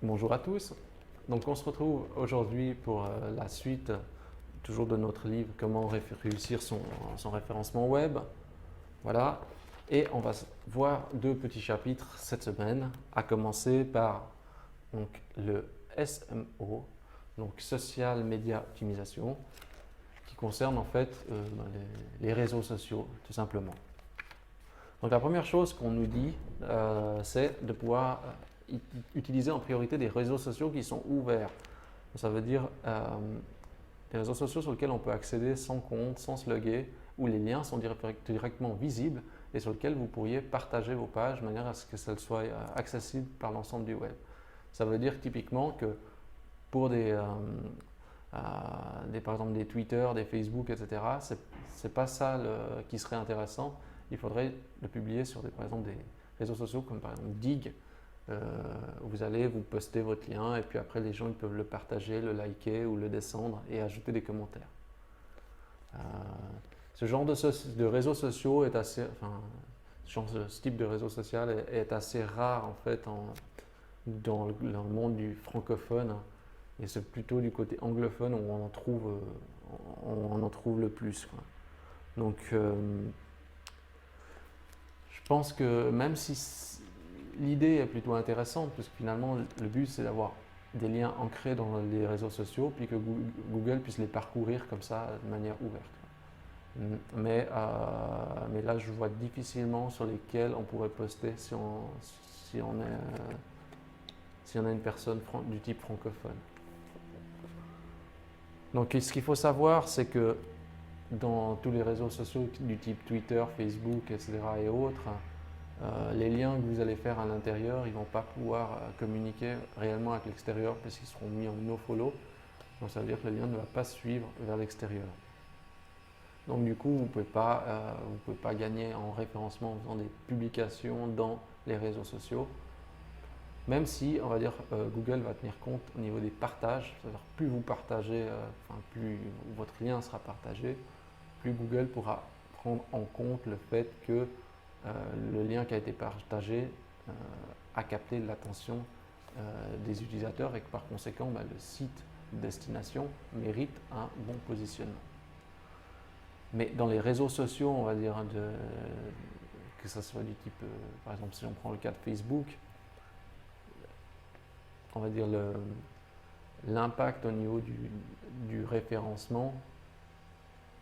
Bonjour à tous. Donc on se retrouve aujourd'hui pour la suite toujours de notre livre Comment réussir son référencement web. Voilà. Et on va voir deux petits chapitres cette semaine, à commencer par donc, le SMO, donc Social Media Optimisation, qui concerne en fait les réseaux sociaux tout simplement. Donc la première chose qu'on nous dit, c'est de pouvoir utiliser en priorité des réseaux sociaux qui sont ouverts. Ça veut dire des réseaux sociaux sur lesquels on peut accéder sans compte, sans se loguer, où les liens sont directement visibles et sur lesquels vous pourriez partager vos pages de manière à ce que celles soient accessibles par l'ensemble du web. Ça veut dire typiquement que pour par exemple des Twitter, des Facebook, etc., c'est pas ça qui serait intéressant. Il faudrait le publier sur par exemple des réseaux sociaux comme par exemple Dig. Vous allez vous poster votre lien et puis après les gens ils peuvent le partager, le liker ou le descendre et ajouter des commentaires. Ce genre de réseaux sociaux est assez, ce type de réseau social est assez rare en fait dans le monde du francophone et c'est plutôt du côté anglophone où on en trouve le plus, quoi. Donc je pense que même si l'idée est plutôt intéressante, puisque finalement le but c'est d'avoir des liens ancrés dans les réseaux sociaux, puis que Google puisse les parcourir comme ça de manière ouverte. Mais là je vois difficilement sur lesquels on pourrait poster si on a une personne du type francophone. Donc ce qu'il faut savoir, c'est que dans tous les réseaux sociaux du type Twitter, Facebook, etc. et autres, les liens que vous allez faire à l'intérieur, ils ne vont pas pouvoir communiquer réellement avec l'extérieur parce qu'ils seront mis en nofollow. Donc ça veut dire que le lien ne va pas suivre vers l'extérieur. Donc du coup, vous ne pouvez pas gagner en référencement en faisant des publications dans les réseaux sociaux. Même si, on va dire, Google va tenir compte au niveau des partages, c'est-à-dire plus vous partagez, plus votre lien sera partagé, plus Google pourra prendre en compte le fait que le lien qui a été partagé a capté l'attention des utilisateurs et que par conséquent, le site destination mérite un bon positionnement. Mais dans les réseaux sociaux, on va dire, que ce soit du type, par exemple, si on prend le cas de Facebook, on va dire l'impact au niveau du référencement,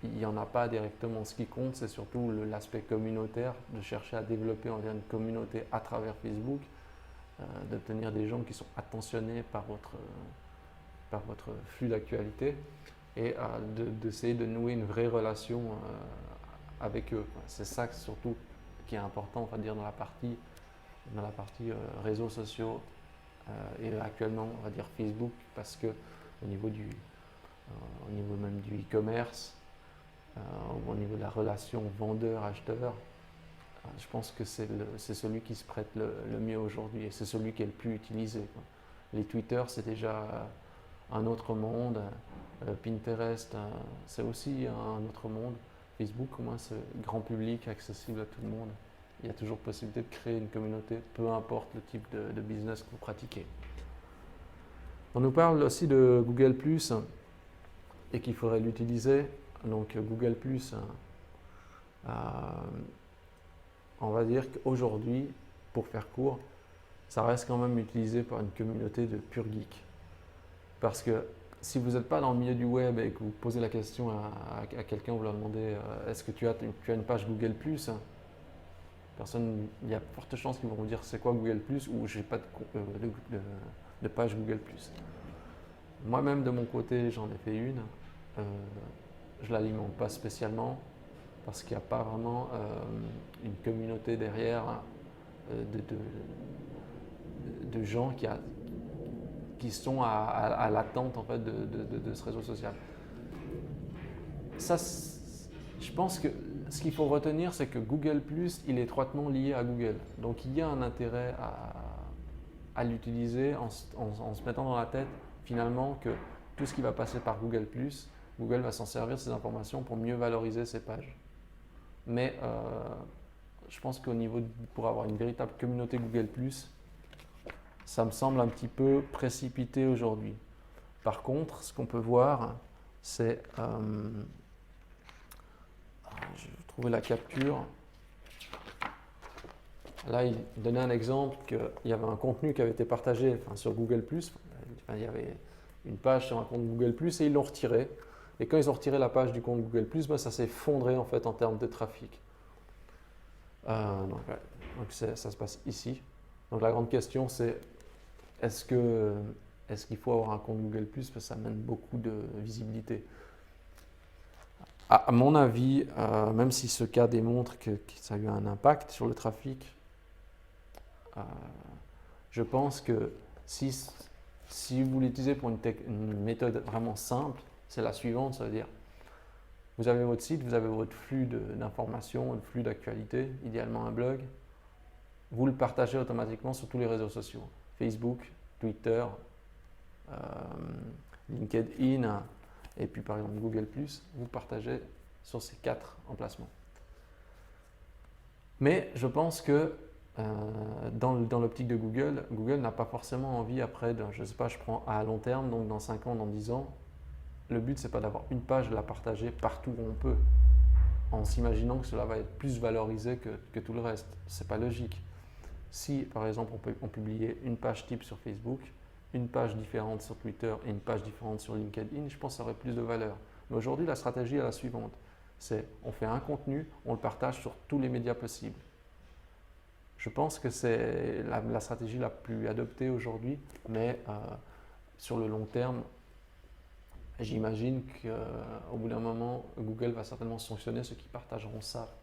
il n'y en a pas directement. Ce qui compte, c'est surtout l'aspect communautaire, de chercher à développer une communauté à travers Facebook, d'obtenir des gens qui sont attentionnés par votre flux d'actualité et d'essayer de nouer une vraie relation avec eux. C'est ça surtout qui est important, on va dire, dans la partie réseaux sociaux et actuellement, on va dire Facebook, parce que au niveau même du e-commerce, au niveau de la relation vendeur-acheteur, je pense que c'est celui qui se prête le mieux aujourd'hui et c'est celui qui est le plus utilisé, quoi. Les Twitter, c'est déjà un autre monde. Pinterest, c'est aussi un autre monde. Facebook, au moins, c'est grand public, accessible à tout le monde. Il y a toujours possibilité de créer une communauté, peu importe le type de business que vous pratiquez. On nous parle aussi de Google+, et qu'il faudrait l'utiliser. Donc Google+, on va dire qu'aujourd'hui, pour faire court, ça reste quand même utilisé par une communauté de pure geeks. Parce que si vous n'êtes pas dans le milieu du web et que vous posez la question à quelqu'un, vous leur demandez est-ce que tu as une page Google+, il y a forte chance qu'ils vont vous dire c'est quoi Google+, ou j'ai pas de page Google+. Moi-même de mon côté, j'en ai fait une. Je ne l'alimente pas spécialement parce qu'il n'y a pas vraiment une communauté derrière de gens qui sont à l'attente en fait, de ce réseau social. Ça, je pense que ce qu'il faut retenir, c'est que Google+, il est étroitement lié à Google. Donc il y a un intérêt à l'utiliser en se mettant dans la tête finalement que tout ce qui va passer par Google+, Google va s'en servir de ces informations pour mieux valoriser ses pages. Mais je pense qu'au niveau, pour avoir une véritable communauté Google+, ça me semble un petit peu précipité aujourd'hui. Par contre, ce qu'on peut voir, c'est, je vais trouver la capture. Là, il donnait un exemple qu'il y avait un contenu qui avait été partagé sur Google+. Il y avait une page sur un compte Google+, et ils l'ont retiré. Et quand ils ont retiré la page du compte Google+, ça s'est effondré en fait en termes de trafic. Donc ça se passe ici. Donc la grande question, c'est est-ce qu'il faut avoir un compte Google+, parce que ça amène beaucoup de visibilité. À mon avis, même si ce cas démontre que ça a eu un impact sur le trafic, je pense que si vous l'utilisez pour une méthode vraiment simple, c'est la suivante, ça veut dire vous avez votre site, vous avez votre flux d'informations, un flux d'actualité, idéalement un blog, vous le partagez automatiquement sur tous les réseaux sociaux, Facebook, Twitter, LinkedIn et puis par exemple Google+, vous partagez sur ces 4 emplacements. Mais je pense que dans l'optique de Google, Google n'a pas forcément envie après, je ne sais pas, je prends à long terme, donc dans 5 ans, dans 10 ans, le but c'est pas d'avoir une page, de la partager partout où on peut, en s'imaginant que cela va être plus valorisé que tout le reste. C'est pas logique. Si par exemple on publiait une page type sur Facebook, une page différente sur Twitter et une page différente sur LinkedIn, je pense que ça aurait plus de valeur. Mais aujourd'hui, la stratégie est la suivante. C'est on fait un contenu, on le partage sur tous les médias possibles. Je pense que c'est la stratégie la plus adoptée aujourd'hui, mais sur le long terme, j'imagine qu'au bout d'un moment, Google va certainement sanctionner ceux qui partageront ça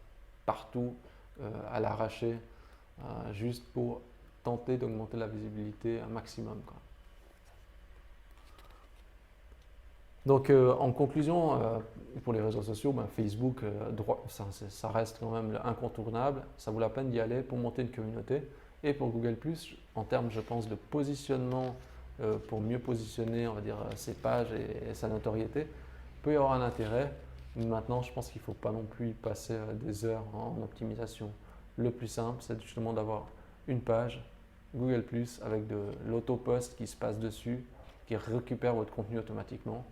partout, à l'arraché, juste pour tenter d'augmenter la visibilité un maximum, quoi. Donc en conclusion, pour les réseaux sociaux, Facebook, ça reste quand même incontournable. Ça vaut la peine d'y aller pour monter une communauté. Et pour Google+, en termes, je pense, de positionnement, pour mieux positionner, on va dire, ses pages et sa notoriété, il peut y avoir un intérêt. Maintenant, je pense qu'il ne faut pas non plus y passer des heures en optimisation. Le plus simple, c'est justement d'avoir une page Google+, avec de l'auto-post qui se passe dessus, qui récupère votre contenu automatiquement.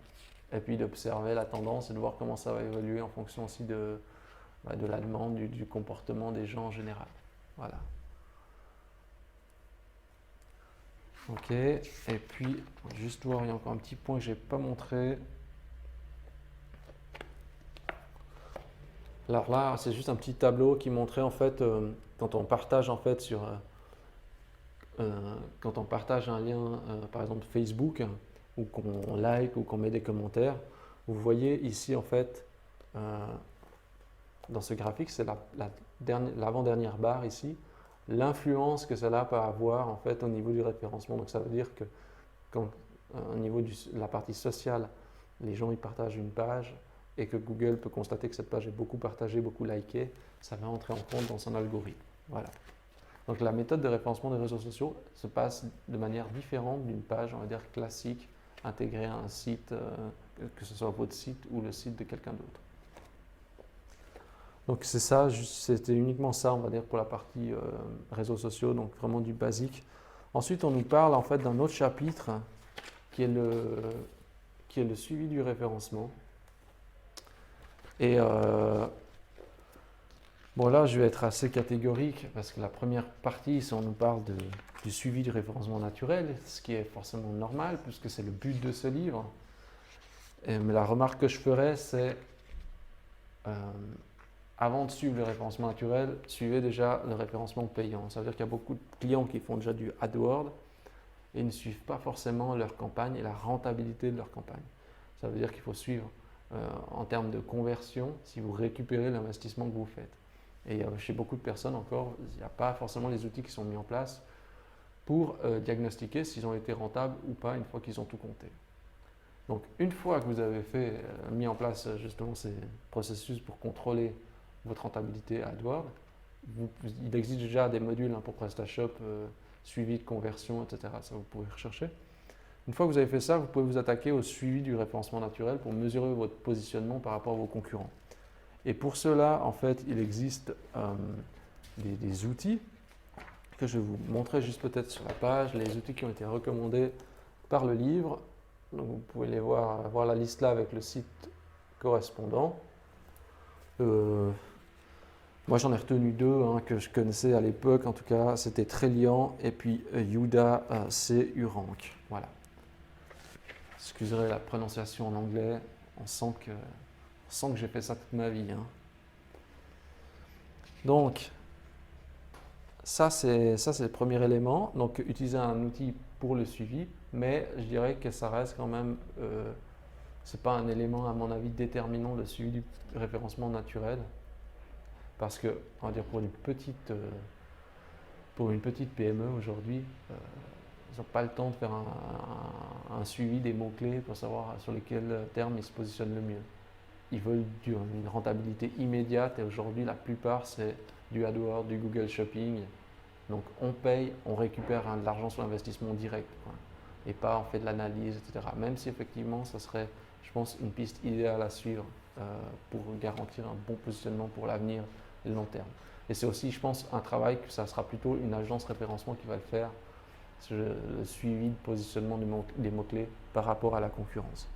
Et puis d'observer la tendance et de voir comment ça va évoluer en fonction aussi de la demande, du comportement des gens en général. Voilà. Ok, et puis juste voir, il y a encore un petit point que je n'ai pas montré. Alors là, c'est juste un petit tableau qui montrait en fait, quand on partage en fait quand on partage un lien, par exemple Facebook, ou qu'on like ou qu'on met des commentaires, vous voyez ici en fait, dans ce graphique, c'est l'avant-dernière barre ici, l'influence que cela peut avoir en fait au niveau du référencement. Donc ça veut dire que quand au niveau de la partie sociale, les gens ils partagent une page et que Google peut constater que cette page est beaucoup partagée, beaucoup likée, ça va entrer en compte dans son algorithme. Voilà. Donc la méthode de référencement des réseaux sociaux se passe de manière différente d'une page, on va dire, classique, intégrée à un site, que ce soit votre site ou le site de quelqu'un d'autre. Donc c'est ça, c'était uniquement ça, on va dire, pour la partie réseaux sociaux, donc vraiment du basique. Ensuite, on nous parle en fait d'un autre chapitre qui est le suivi du référencement. Et bon, là, je vais être assez catégorique parce que la première partie, ici, on nous parle du suivi du référencement naturel, ce qui est forcément normal puisque c'est le but de ce livre. Mais la remarque que je ferais, c'est avant de suivre le référencement naturel, suivez déjà le référencement payant. Ça veut dire qu'il y a beaucoup de clients qui font déjà du AdWords et ils ne suivent pas forcément leur campagne et la rentabilité de leur campagne. Ça veut dire qu'il faut suivre en termes de conversion si vous récupérez l'investissement que vous faites. Et chez beaucoup de personnes encore, il n'y a pas forcément les outils qui sont mis en place pour diagnostiquer s'ils ont été rentables ou pas une fois qu'ils ont tout compté. Donc une fois que vous avez mis en place justement ces processus pour contrôler votre rentabilité à AdWords, il existe déjà des modules pour PrestaShop, suivi de conversion, etc. Ça vous pouvez rechercher. Une fois que vous avez fait ça, vous pouvez vous attaquer au suivi du référencement naturel pour mesurer votre positionnement par rapport à vos concurrents. Et pour cela, en fait, il existe des outils que je vais vous montrer juste peut-être sur la page, les outils qui ont été recommandés par le livre. Donc vous pouvez les voir la liste là avec le site correspondant. Moi j'en ai retenu deux que je connaissais à l'époque, en tout cas c'était Trélian et puis Yuda C. Urank. Voilà. Excuserez la prononciation en anglais, on sent que j'ai fait ça toute ma vie. Donc, ça c'est le premier élément. Donc, utiliser un outil pour le suivi, mais je dirais que ça reste quand même, c'est pas un élément à mon avis déterminant de suivi du référencement naturel, parce que, on va dire pour une petite PME aujourd'hui, ils n'ont pas le temps de faire un suivi des mots-clés pour savoir sur lesquels termes ils se positionnent le mieux. Ils veulent une rentabilité immédiate et aujourd'hui la plupart c'est du AdWords, du Google Shopping. Donc on paye, on récupère de l'argent sur l'investissement direct et pas on fait de l'analyse, etc. Même si effectivement ça serait, je pense, une piste idéale à suivre pour garantir un bon positionnement pour l'avenir et le long terme. Et c'est aussi, je pense, un travail que ça sera plutôt une agence référencement qui va le faire, le suivi de positionnement des mots-clés par rapport à la concurrence.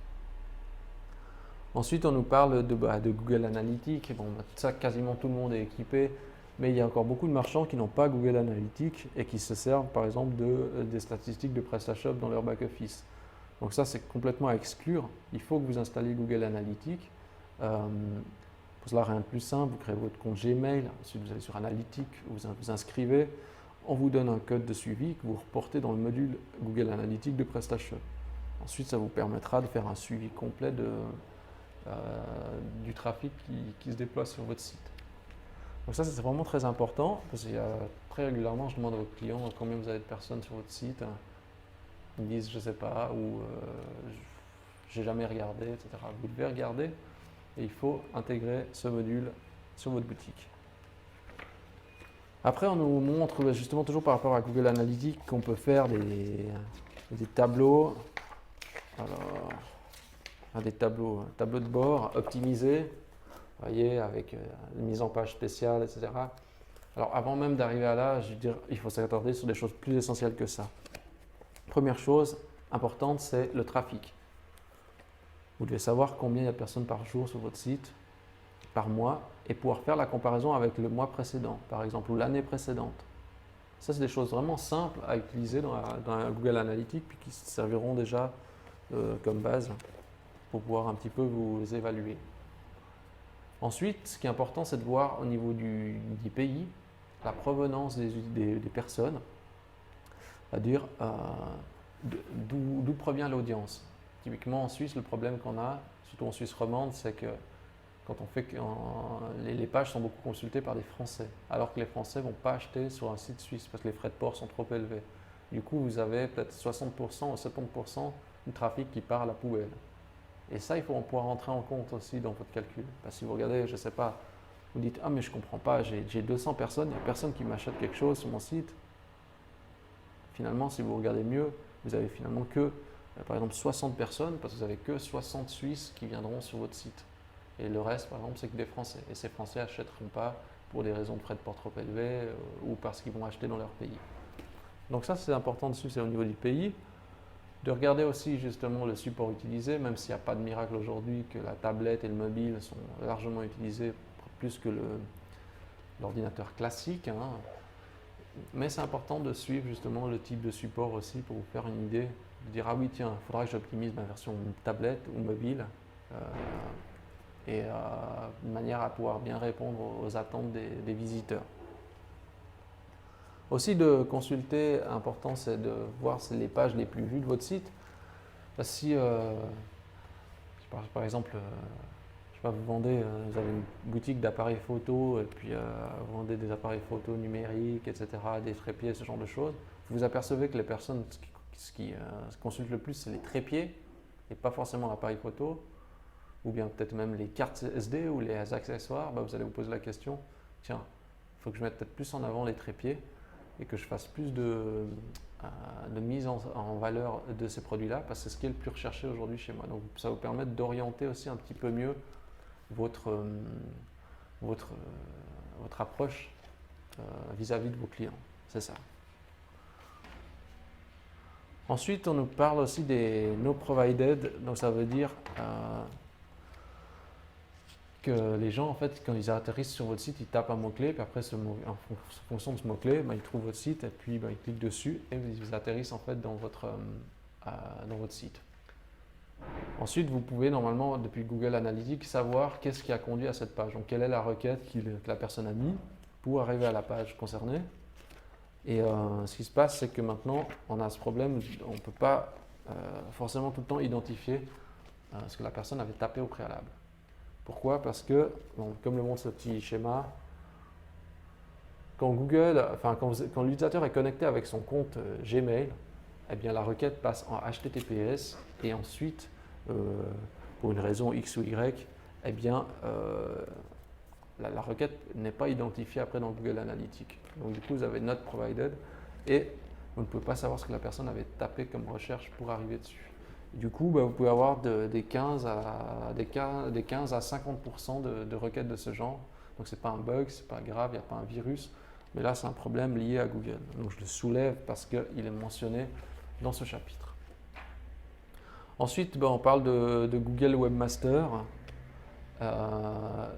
Ensuite, on nous parle de Google Analytics. Bon, ça, quasiment tout le monde est équipé, mais il y a encore beaucoup de marchands qui n'ont pas Google Analytics et qui se servent, par exemple, des statistiques de PrestaShop dans leur back-office. Donc ça, c'est complètement à exclure. Il faut que vous installiez Google Analytics. Pour cela, rien de plus simple, vous créez votre compte Gmail, ensuite vous allez sur Analytics, vous vous inscrivez, on vous donne un code de suivi que vous reportez dans le module Google Analytics de PrestaShop. Ensuite, ça vous permettra de faire un suivi complet du trafic qui se déploie sur votre site. Donc ça, c'est vraiment très important parce que très régulièrement, je demande à vos clients combien vous avez de personnes sur votre site. Ils me disent je ne sais pas ou j'ai jamais regardé, etc. Vous devez regarder et il faut intégrer ce module sur votre boutique. Après, on nous montre justement toujours par rapport à Google Analytics qu'on peut faire des tableaux. Alors, des tableaux de bord optimisés, vous voyez, avec une mise en page spéciale, etc. Alors, avant même d'arriver à là, je veux dire, il faut s'attarder sur des choses plus essentielles que ça. Première chose importante, c'est le trafic. Vous devez savoir combien il y a de personnes par jour sur votre site, par mois, et pouvoir faire la comparaison avec le mois précédent, par exemple, ou l'année précédente. Ça, c'est des choses vraiment simples à utiliser dans Google Analytics, puis qui serviront déjà comme base pour pouvoir un petit peu vous évaluer. Ensuite, ce qui est important, c'est de voir au niveau des pays la provenance des personnes, c'est-à-dire d'où provient l'audience. Typiquement en Suisse, le problème qu'on a, surtout en Suisse romande, c'est que quand on fait les pages sont beaucoup consultées par des Français, alors que les Français ne vont pas acheter sur un site suisse parce que les frais de port sont trop élevés. Du coup, vous avez peut-être 60% ou 70% du trafic qui part à la poubelle. Et ça, il faut pouvoir rentrer en compte aussi dans votre calcul. Parce que si vous regardez, je ne sais pas, vous dites « Ah mais je ne comprends pas, j'ai 200 personnes, il n'y a personne qui m'achète quelque chose sur mon site. » Finalement, si vous regardez mieux, vous avez finalement que, par exemple, 60 personnes, parce que vous n'avez que 60 Suisses qui viendront sur votre site. Et le reste, par exemple, c'est que des Français. Et ces Français n'achèteront pas pour des raisons de frais de port trop élevés ou parce qu'ils vont acheter dans leur pays. Donc ça, c'est important dessus, c'est au niveau du pays. De regarder aussi justement le support utilisé, même s'il n'y a pas de miracle aujourd'hui que la tablette et le mobile sont largement utilisés plus que l'ordinateur classique. Mais c'est important de suivre justement le type de support aussi pour vous faire une idée, de dire ah oui tiens, il faudra que j'optimise ma version tablette ou mobile de manière à pouvoir bien répondre aux attentes des visiteurs. Aussi de consulter, important c'est de voir les pages les plus vues de votre site. Parce que si, par exemple, je sais pas, vous avez une boutique d'appareils photo et puis vous vendez des appareils photo numériques, etc., des trépieds, ce genre de choses, vous apercevez que les personnes qui consultent le plus, c'est les trépieds et pas forcément l'appareil photo, ou bien peut-être même les cartes SD ou les accessoires, vous allez vous poser la question, tiens, il faut que je mette peut-être plus en avant les trépieds et que je fasse plus de mise en valeur de ces produits-là, parce que c'est ce qui est le plus recherché aujourd'hui chez moi. Donc ça vous permet d'orienter aussi un petit peu mieux votre approche vis-à-vis de vos clients. c'est ça. Ensuite, on nous parle aussi des no provided, donc ça veut dire que les gens, en fait, quand ils atterrissent sur votre site, ils tapent un mot-clé, puis après, en fonction de ce mot-clé, ils trouvent votre site, et puis ils cliquent dessus, et ils atterrissent en fait dans votre site. Ensuite, vous pouvez normalement, depuis Google Analytics, savoir qu'est-ce qui a conduit à cette page. Donc, quelle est la requête que la personne a mis pour arriver à la page concernée. Et ce qui se passe, c'est que maintenant, on a ce problème, on ne peut pas forcément tout le temps identifier ce que la personne avait tapé au préalable. Pourquoi? Parce que, bon, comme le montre ce petit schéma, quand l'utilisateur est connecté avec son compte Gmail, eh bien, la requête passe en HTTPS et ensuite, pour une raison X ou Y, eh bien, la requête n'est pas identifiée après dans Google Analytics. Donc du coup, vous avez not provided et vous ne pouvez pas savoir ce que la personne avait tapé comme recherche pour arriver dessus. Et du coup, vous pouvez avoir des 15 à 50% de requêtes de ce genre. Donc ce n'est pas un bug, ce n'est pas grave, il n'y a pas un virus. Mais là, c'est un problème lié à Google. Donc je le soulève parce qu'il est mentionné dans ce chapitre. Ensuite, on parle de Google Webmaster.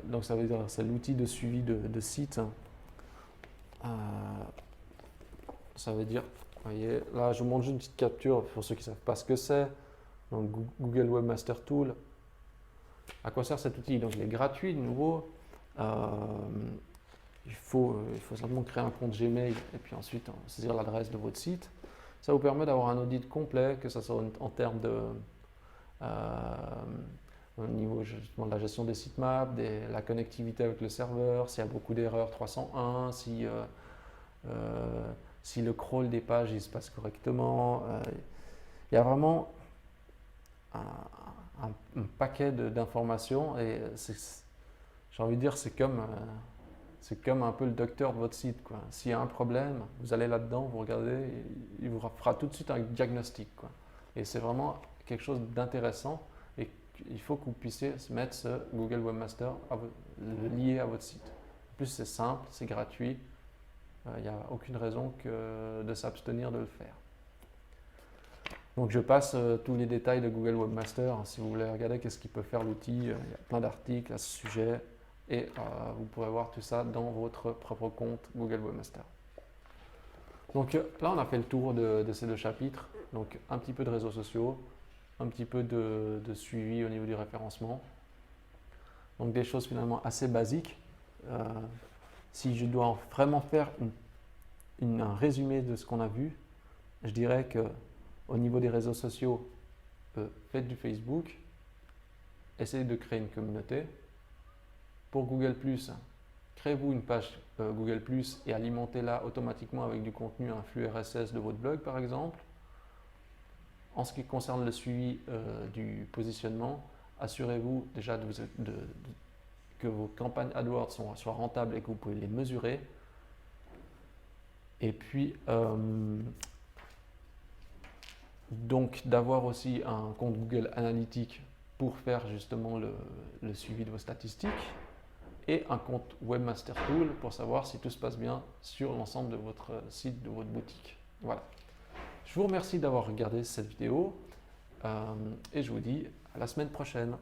Donc ça veut dire c'est l'outil de suivi de site. Ça veut dire, vous voyez, là je vous montre juste une petite capture pour ceux qui ne savent pas ce que c'est. Donc Google Webmaster Tool. À quoi sert cet outil? Donc il est gratuit de nouveau. Il faut simplement créer un compte Gmail et puis ensuite saisir l'adresse de votre site. Ça vous permet d'avoir un audit complet, que ce soit en termes de au niveau justement de la gestion des sitemaps, la connectivité avec le serveur, s'il y a beaucoup d'erreurs 301, si le crawl des pages il se passe correctement. Il y a vraiment un paquet d'informations et j'ai envie de dire c'est comme un peu le docteur de votre site. S'il y a un problème, vous allez là-dedans, vous regardez, il vous fera tout de suite un diagnostic. Et c'est vraiment quelque chose d'intéressant et il faut que vous puissiez mettre ce Google Webmaster lié à votre site. En plus, c'est simple, c'est gratuit. Il n'y a aucune raison de s'abstenir de le faire. Donc je passe tous les détails de Google Webmaster. Si vous voulez regarder qu'est-ce qu'il peut faire l'outil, il y a plein d'articles à ce sujet et vous pourrez voir tout ça dans votre propre compte Google Webmaster. Donc là, on a fait le tour de ces deux chapitres. Donc un petit peu de réseaux sociaux, un petit peu de suivi au niveau du référencement. Donc des choses finalement assez basiques. Si je dois vraiment faire un résumé de ce qu'on a vu, je dirais que au niveau des réseaux sociaux, faites du Facebook, essayez de créer une communauté. Pour Google+, créez-vous une page Google+, et alimentez-la automatiquement avec du contenu, un flux RSS de votre blog par exemple. En ce qui concerne le suivi du positionnement, assurez-vous déjà que vos campagnes AdWords soient rentables et que vous pouvez les mesurer. Et puis, donc d'avoir aussi un compte Google Analytics pour faire justement le suivi de vos statistiques et un compte Webmaster Tool pour savoir si tout se passe bien sur l'ensemble de votre site, de votre boutique. Voilà. Je vous remercie d'avoir regardé cette vidéo et je vous dis à la semaine prochaine.